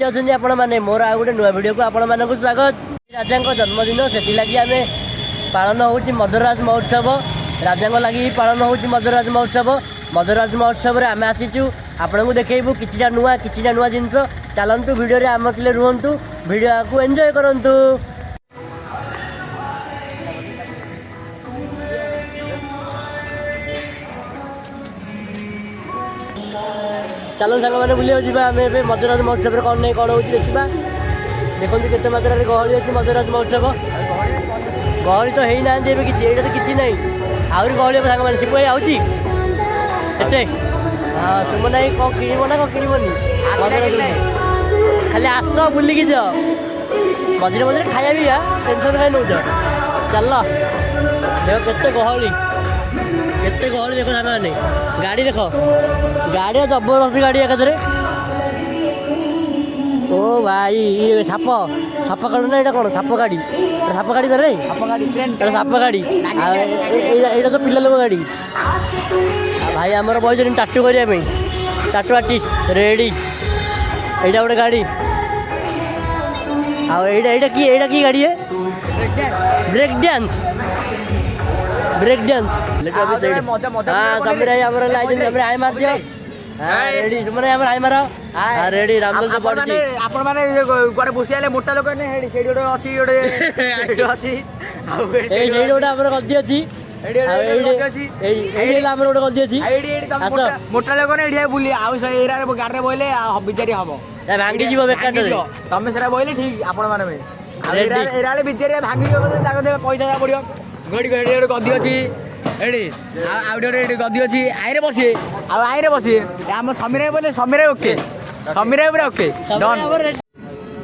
ଅଛନ୍ତି ଆପଣମାନେ ମୋର ଆଉ ଗୋଟେ ନୂଆ ଭିଡ଼ିଓକୁ ଆପଣମାନଙ୍କୁ ସ୍ୱାଗତ। ରାଜାଙ୍କ ଜନ୍ମଦିନ ସେଥିଲାଗି ଆମେ ପାଳନ ହେଉଛି ମଦରାଜ ମହୋତ୍ସବ। ରାଜାଙ୍କ ଲାଗି ପାଳନ ହେଉଛି ମଦରାଜ ମହୋତ୍ସବ। ମଦରାଜ ମହୋତ୍ସବରେ ଆମେ ଆସିଛୁ ଆପଣଙ୍କୁ ଦେଖେଇବୁ କିଛିଟା ନୂଆ ଜିନିଷ। ଚାଲନ୍ତୁ ଭିଡ଼ିଓରେ ଆମ ଥିଲେ ରୁହନ୍ତୁ, ଭିଡ଼ିଓକୁ ଏନ୍ଜୟ କରନ୍ତୁ। ଚାଲୁ ସାଙ୍ଗମାନେ ବୁଲିବାକୁ ଯିବା। ଆମେ ଏବେ ମଦରାଜ ମହୋତ୍ସବରେ କ'ଣ ନେଇ କ'ଣ ହେଉଛି ଦେଖିବା। ଦେଖନ୍ତୁ କେତେ ମାତ୍ରାରେ ଗହଳି ଅଛି ମଦରାଜ ମହୋତ୍ସବ। ଗହଳି ତ ହେଇନାହାନ୍ତି ଏବେ କିଛି, ଏଇଟା ତ କିଛି ନାହିଁ, ଆହୁରି ଗହଳି ହେବ ସାଙ୍ଗମାନେ। ଶିବୁ ଭାଇ ଆଉଛି ଏତେ? ହଁ ତୁମ ନାଇଁ କ'ଣ କିଣିବ ନା କ'ଣ କିଣିବନି? ଖାଲି ଆସ ବୁଲିକି ଯାଅ, ମଝିରେ ମଝିରେ ଖାଇବା ବି ଟେନସନ୍ କାହିଁ ନେଉଛ? ଚାଲ ଦେଖ କେତେ ଗହଳି ଦେଖ ସାଙ୍ଗମାନେ। ଗାଡ଼ି ଦେଖ, ଗାଡ଼ି ଜବରଦସ୍ତି ଗାଡ଼ି ଏକାଥରେ। ଓ ଭାଇ ସାପ କାଢ଼ୁ ନା? ଏଇଟା କ'ଣ ସାପ ଗାଡ଼ି? ସାପ ଗାଡ଼ି ଧରେ, ସାପ ଗାଡ଼ି। ଆଉ ଏଇଟା ତ ପିଲା ଲୋକ ଗାଡ଼ି। ଭାଇ ଆମର ବସିଛନ୍ତି ଟାଟୁ କରିବା ପାଇଁ, ଟାଟୁ ଆର୍ଟିଷ୍ଟ ରେଡ଼ି। ଏଇଟା ଗୋଟେ ଗାଡ଼ି। ଆଉ ଏଇଟା କି ଗାଡ଼ି? Break dance. ସମୀର ଭାଇ ଆମର ଲାଇଛନ୍ତି, ଆମେ ଆଇ ମାରି ଦିଅ। ରେଡ଼ି ତୁମର ଆମର ଆଇ ମାର। ରେଡ଼ି ରାମଦୋଲ ପଡ଼ିଛି। ଆପଣ ମାନେ କୁଆଡ଼େ ବସି ଆଇଲେ ମୋଟା ଲୋକ ସେଇଠି ଗୋଟେ ଅଛି, ଗୋଟେ ଅଛି। ଆଉ ସେଇଠି ଗୋଟେ ଆମର ଗଦି ଅଛି, ଏଇଠି ଆମର ଗୋଟେ ଗଦି ଅଛି। ମୋଟା ଲୋକ ଏଠି ବୁଲି ଆଉ ଏଇରାରେ ଗାଡ଼ିରେ ବଇଲେ ବିଚାରି ହବ, ଭାଙ୍ଗିଯିବ ବେକାର। ତମେ ସେଟା ବଇଲେ ଠିକ ଆପଣ ମାନେ ଏଇରା ବିଚାରି ଭାଙ୍ଗିଯିବ, ତାକୁ ପଇସା ଦେବାକୁ ପଡ଼ିବ। ଗୋଟେ ଗଦି ଅଛି ଏଠି, ଆଉ ଗୋଟେ ଗଦି ଅଛି। ଆଇରେ ବସିବେ, ଆଉ ଆଇରେ ବସିବେ। ଆମ ସମୀର ବୋଇଲେ ସମୀର ଓକେ, ସମୀର ପୁରା ଓକେ।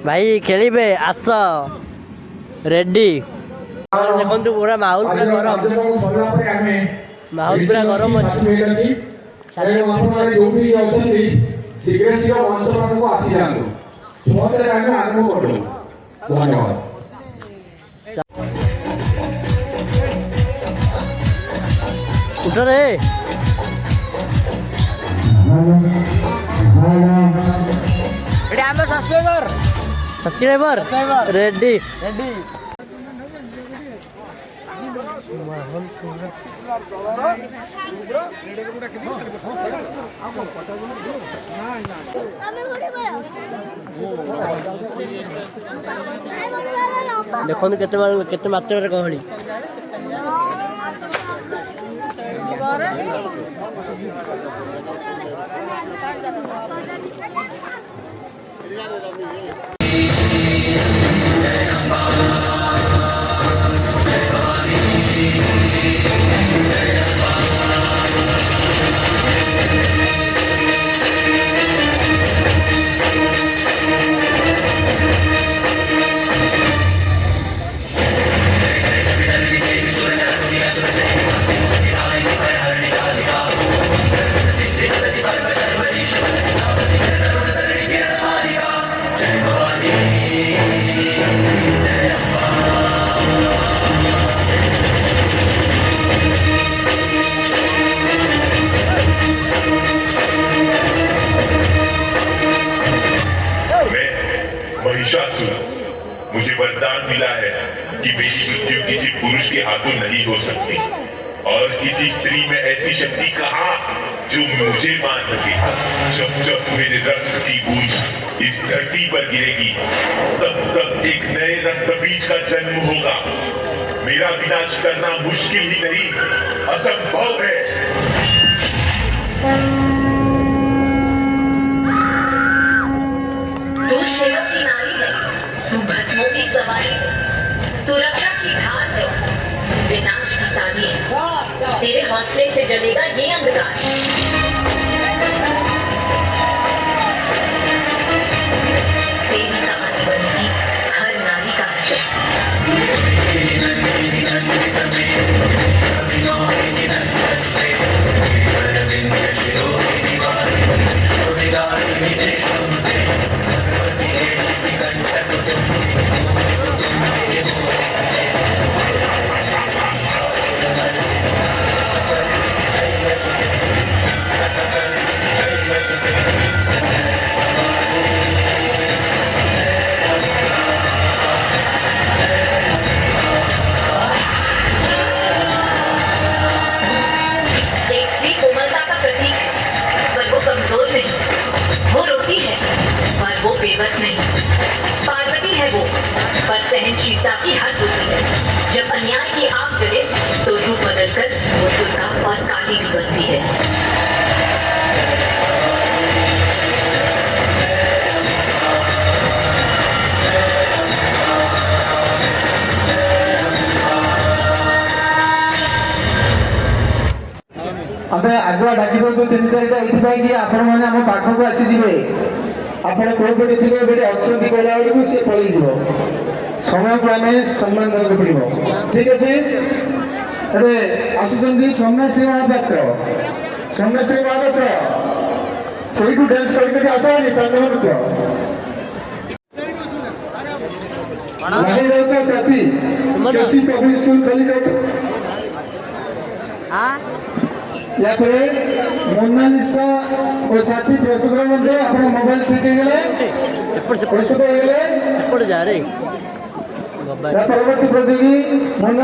ଭାଇ ଖେଳିବେ ଆସ, ରେଡି। ଦେଖନ୍ତୁ ପୁରା ମାହୋଲ ପୁରା ଗରମ, ମାହୋଲ ପୁରା ଗରମ ଅଛି। ଧନ୍ୟବାଦ। ଉଠରେ ଏଠି ଆମ ସବସ୍କ୍ରାଇବର ରେଡି। ଦେଖନ୍ତୁ କେତେ ମାତ୍ରାରେ ଗହଳି। मुझे वरदान मिला है कि मेरी मृत्यु किसी पुरुष के हाथों नहीं हो सकती, और किसी स्त्री में ऐसी शक्ति कहाँ जो मुझे मान सके। जब जब मेरे रक्त की बूंद इस धरती पर गिरेगी, तब तब एक नए रक्त बीज का जन्म होगा। मेरा विनाश करना मुश्किल ही नहीं, असंभव है। तू शेरों की नारी है, तू भस्मों की सवारी है, तू रक्षा की ढाल है, विनाश की ताली है। तेरे हौसले से जलेगा ये अंधकार। तेरी कहानी बनेगी हर नारी का है। पर सहनशीलता की हद होती है। जब अन्याय की आग जले तो रूप बदलकर वो दुर्गा और काली भी बनती है। ଆମେ ଆଗୁଆ ଡାକି ଦେଉଛୁ 3-4ଟା ଏଇଥିପାଇଁ କି ଆପଣମାନେ ଆମ ପାଖକୁ ଆସିଯିବେ। ଆପଣ କୋଉପଟେ ଥିବେ ଏଠି ଅଛନ୍ତି କହିଲା ବେଳକୁ ସେ ପଳେଇଯିବ। ସମୟକୁ ଆମେ ସମ୍ମାନ ଦେବାକୁ ପଡ଼ିବ। ଠିକ୍ ଅଛି। ଏବେ ଆସୁଛନ୍ତି ସୌମ୍ୟଶ୍ରୀ ମହାପାତ୍ର। ସୌମ୍ୟଶ୍ରୀ ମହାପାତ୍ର ସେଇଠୁ ଡ୍ୟାନ୍ସ କରିକି ଆସନି ତାଣ୍ଡବ ନୃତ୍ୟ। ମହିଳାଙ୍କ ସାଥୀ କେସି ପବ୍ଲିକ ସ୍କୁଲ ଖଲିକୋଟ। या पे मोनालिसा और साथी प्रस्तुत मध्य अपन मोबाइल ठीक गले प्रस्तुत हो गले ଏପଟେ ଯା ରେ या परवर्ती प्रतियोगी मोना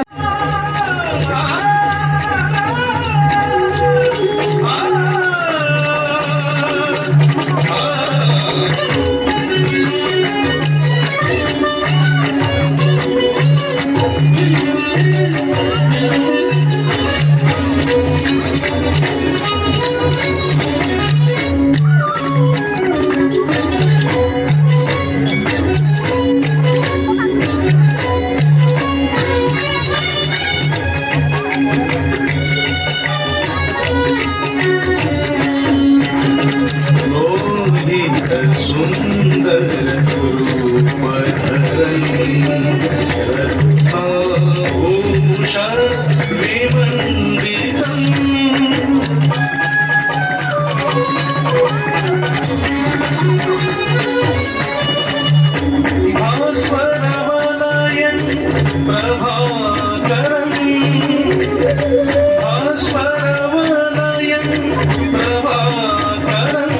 सुंदर रूप धरन रत्नाभूषा विमंडितम् भास्वरवलयं प्रभाकरम् भास्वरवलयं प्रभाकरम्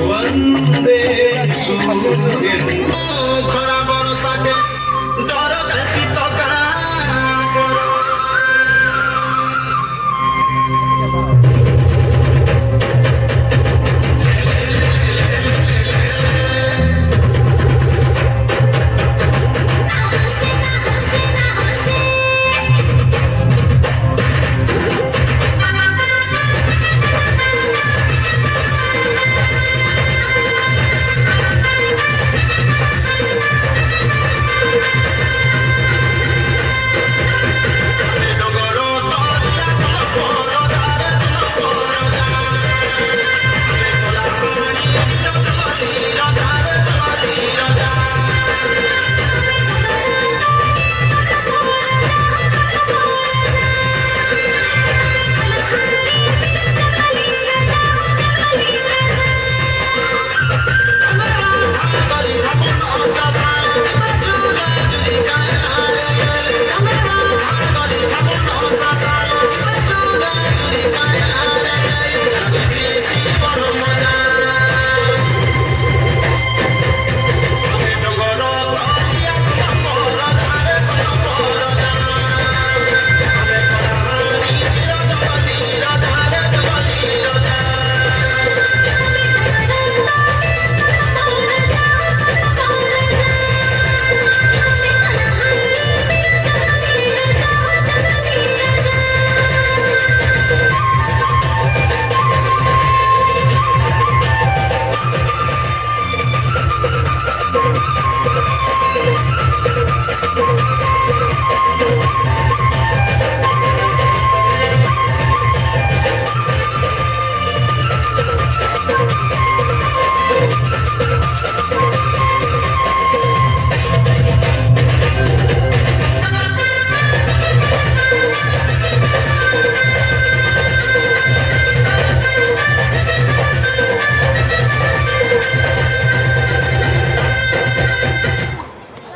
वंदे सूर्यं खरा बरसा के डर बेसी तो का करो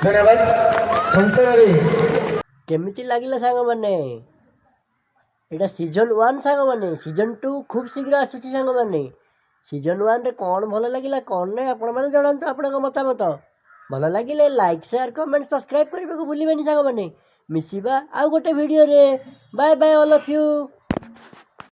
धन्यवाद संसारी କେମିତି ଲାଗିଲା ସାଙ୍ଗମାନେ? ଏଇଟା ସିଜନ୍ 1 ସାଙ୍ଗମାନେ। ସିଜନ୍ 2 ଖୁବ୍ ଶୀଘ୍ର ଆସୁଛି ସାଙ୍ଗମାନେ। ସିଜନ୍ 1ରେ କ'ଣ ଭଲ ଲାଗିଲା କ'ଣ ନାହିଁ ଆପଣମାନେ ଜଣାନ୍ତୁ ଆପଣଙ୍କ ମତାମତ। ଭଲ ଲାଗିଲେ ଲାଇକ୍ ସେୟାର କମେଣ୍ଟ ସବସ୍କ୍ରାଇବ୍ କରିବାକୁ ଭୁଲିବେନି ସାଙ୍ଗମାନେ। ମିଶିବା ଆଉ ଗୋଟେ ଭିଡ଼ିଓରେ। Bye bye all of you.